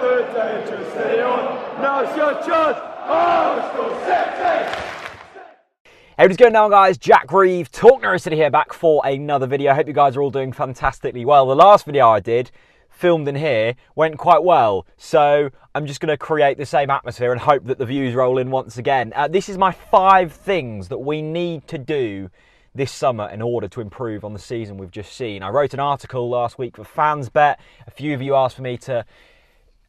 the danger, stay on. Now's your chance. Hey, what's going on, guys? Jack Reeve, TalkNorwichCity here, back for another video. I hope you guys are all doing fantastically well. The last video I did, filmed in here, went quite well. So I'm just going to create the same atmosphere and hope that the views roll in once again. This is my 5 things that we need to do this summer in order to improve on the season we've just seen. I wrote an article last week for FansBet. A few of you asked for me to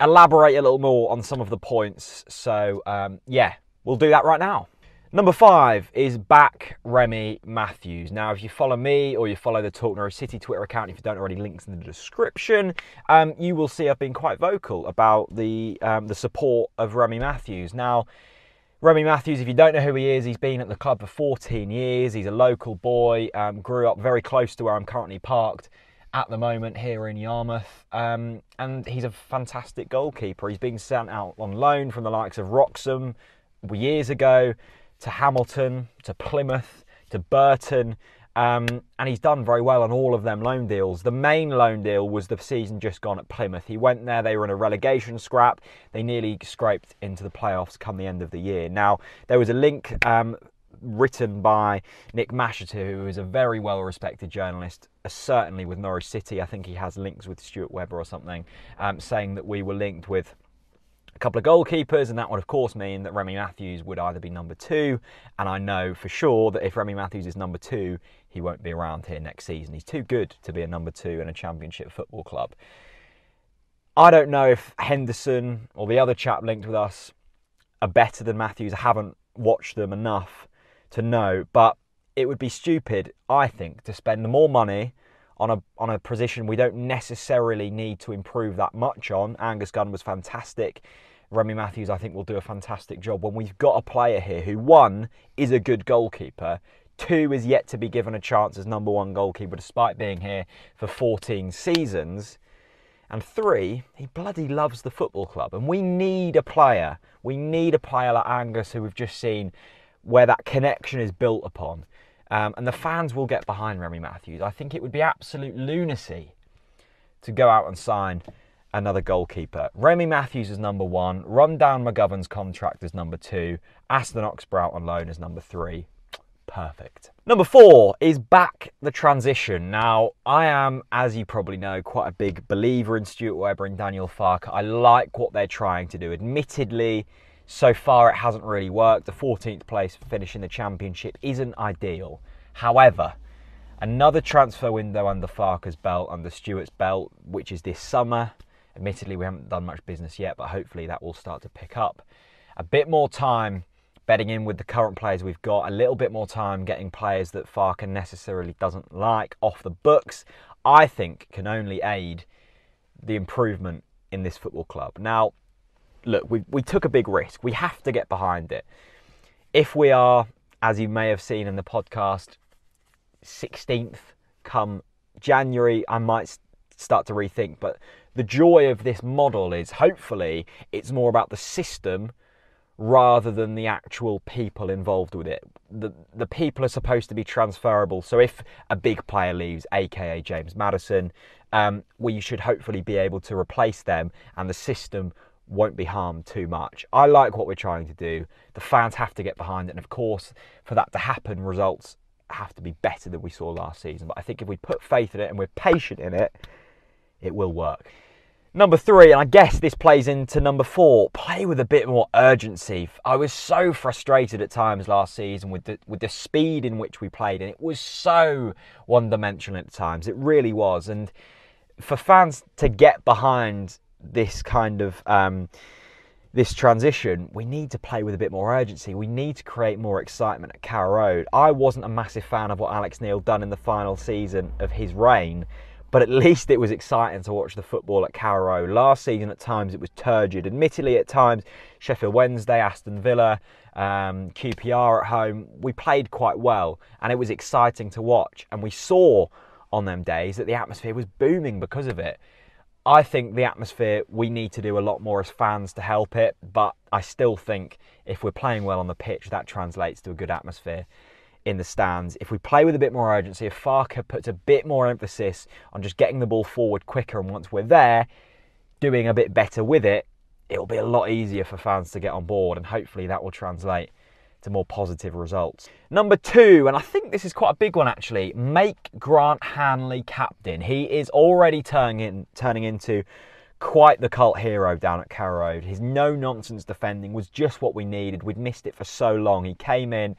elaborate a little more on some of the points. So yeah, we'll do that right now. Number 5 is back Remi Matthews. Now, if you follow me or you follow the TalkNorwichCity Twitter account, if you don't already, links in the description, you will see I've been quite vocal about the support of Remi Matthews. Now, Remi Matthews, if you don't know who he is, he's been at the club for 14 years. He's a local boy, grew up very close to where I'm currently parked at the moment here in Yarmouth, and he's a fantastic goalkeeper. He's been sent out on loan from the likes of Wroxham years ago, to Hamilton, to Plymouth, to Burton, and he's done very well on all of them loan deals. The main loan deal was the season just gone at Plymouth. He went there, they were in a relegation scrap, they nearly scraped into the playoffs come the end of the year. Now, there was a link written by Nick Masheter, who is a very well-respected journalist, certainly with Norwich City. I think he has links with Stuart Webber or something, saying that we were linked with a couple of goalkeepers, and that would of course mean that Remi Matthews would either be number 2, and I know for sure that if Remi Matthews is number 2, he won't be around here next season. He's too good to be a number 2 in a Championship football club. I don't know if Henderson or the other chap linked with us are better than Matthews. I haven't watched them enough to know, but it would be stupid, I think, to spend more money on a position we don't necessarily need to improve that much on. Angus Gunn was fantastic. Remi Matthews, I think, will do a fantastic job when we've got a player here who, 1, is a good goalkeeper, 2, is yet to be given a chance as number 1 goalkeeper despite being here for 14 seasons, and 3, he bloody loves the football club. And we need a player. We need a player like Angus, who we've just seen, where that connection is built upon. And the fans will get behind Remi Matthews. I think it would be absolute lunacy to go out and sign another goalkeeper. Remi Matthews is number 1. Run down McGovern's contract as number 2. Aston Oxborough on loan as number 3. Perfect. Number 4 is back the transition. Now, I am, as you probably know, quite a big believer in Stuart Webber and Daniel Farke. I like what they're trying to do. Admittedly, so far it hasn't really worked. The 14th place finish in the Championship isn't ideal. However, another transfer window under Farke's belt, under Stuart's belt, which is this summer. Admittedly, we haven't done much business yet, but hopefully that will start to pick up. A bit more time bedding in with the current players we've got. A little bit more time getting players that Farke necessarily doesn't like off the books, I think can only aid the improvement in this football club. Now, look, we took a big risk. We have to get behind it. If we are, as you may have seen in the podcast, 16th come January, I might start to rethink. But the joy of this model is, hopefully, it's more about the system rather than the actual people involved with it. The people are supposed to be transferable. So if a big player leaves, aka James Maddison, we should hopefully be able to replace them, and the system won't be harmed too much. I like what we're trying to do. The fans have to get behind it, and of course, for that to happen, results have to be better than we saw last season. But I think if we put faith in it and we're patient in it, it will work. Number 3, and I guess this plays into number 4, play with a bit more urgency. I was so frustrated at times last season with the speed in which we played, and it was so one-dimensional at times. It really was. And for fans to get behind this kind of this transition, we need to play with a bit more urgency. We need to create more excitement at Carrow Road. I wasn't a massive fan of what Alex Neil done in the final season of his reign, but at least it was exciting to watch the football at Carrow Road. Last season, at times, it was turgid. Admittedly, at times, Sheffield Wednesday, Aston Villa, QPR at home, we played quite well, and it was exciting to watch. And we saw on them days that the atmosphere was booming because of it. I think the atmosphere, we need to do a lot more as fans to help it, but I still think if we're playing well on the pitch, that translates to a good atmosphere in the stands. If we play with a bit more urgency, if Farke puts a bit more emphasis on just getting the ball forward quicker, and once we're there, doing a bit better with it, it'll be a lot easier for fans to get on board, and hopefully that will translate to more positive results. Number 2, and I think this is quite a big one actually, make Grant Hanley captain. He is already turning into quite the cult hero down at Carrow Road. His no-nonsense defending was just what we needed. We'd missed it for so long. He came in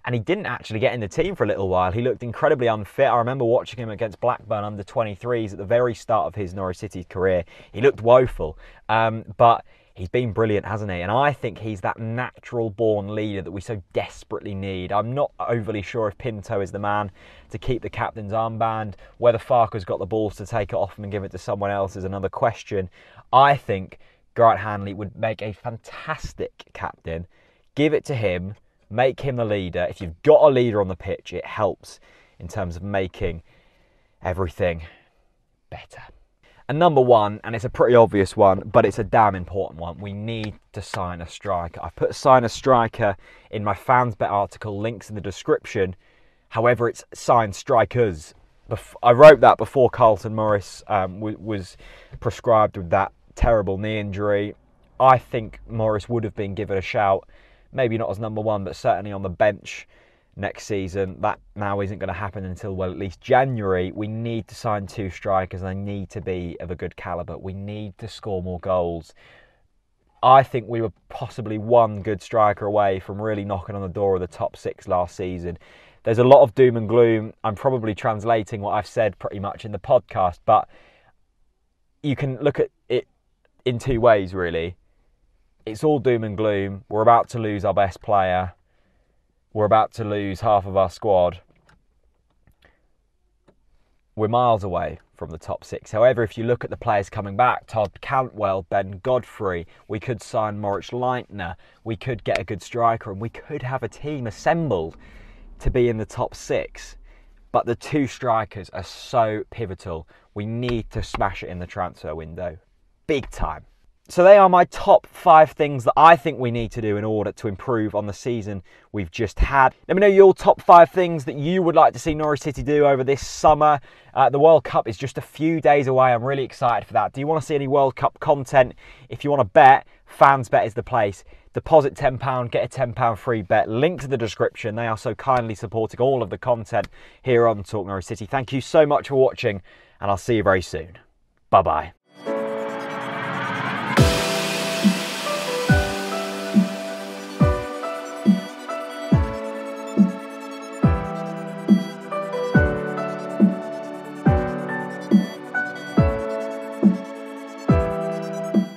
and he didn't actually get in the team for a little while. He looked incredibly unfit. I remember watching him against Blackburn under 23s at the very start of his Norwich City career. He looked woeful, but he's been brilliant, hasn't he? And I think he's that natural-born leader that we so desperately need. I'm not overly sure if Pinto is the man to keep the captain's armband. Whether Farker's got the balls to take it off him and give it to someone else is another question. I think Grant Hanley would make a fantastic captain. Give it to him. Make him the leader. If you've got a leader on the pitch, it helps in terms of making everything better. And number 1, and it's a pretty obvious one, but it's a damn important one, we need to sign a striker. I've put sign a striker in my FansBet article, links in the description. However, it's sign strikers. I wrote that before Carlton Morris was prescribed with that terrible knee injury. I think Morris would have been given a shout. Maybe not as number 1, but certainly on the bench next season. That now isn't going to happen until, well, at least January. We need to sign 2 strikers, and they need to be of a good calibre. We need to score more goals. I think we were possibly one good striker away from really knocking on the door of the top 6 last season. There's a lot of doom and gloom. I'm probably translating what I've said pretty much in the podcast, but you can look at it in 2 ways, really. It's all doom and gloom. We're about to lose our best player. We're about to lose half of our squad. We're miles away from the top 6. However, if you look at the players coming back, Todd Cantwell, Ben Godfrey, we could sign Moritz Leitner, we could get a good striker, and we could have a team assembled to be in the top 6. But the 2 strikers are so pivotal. We need to smash it in the transfer window. Big time. So they are my top 5 things that I think we need to do in order to improve on the season we've just had. Let me know your top 5 things that you would like to see Norwich City do over this summer. The World Cup is just a few days away. I'm really excited for that. Do you want to see any World Cup content? If you want to bet, FansBet is the place. Deposit £10, get a £10 free bet. Link to the description. They are so kindly supporting all of the content here on Talk Norwich City. Thank you so much for watching, and I'll see you very soon. Bye-bye.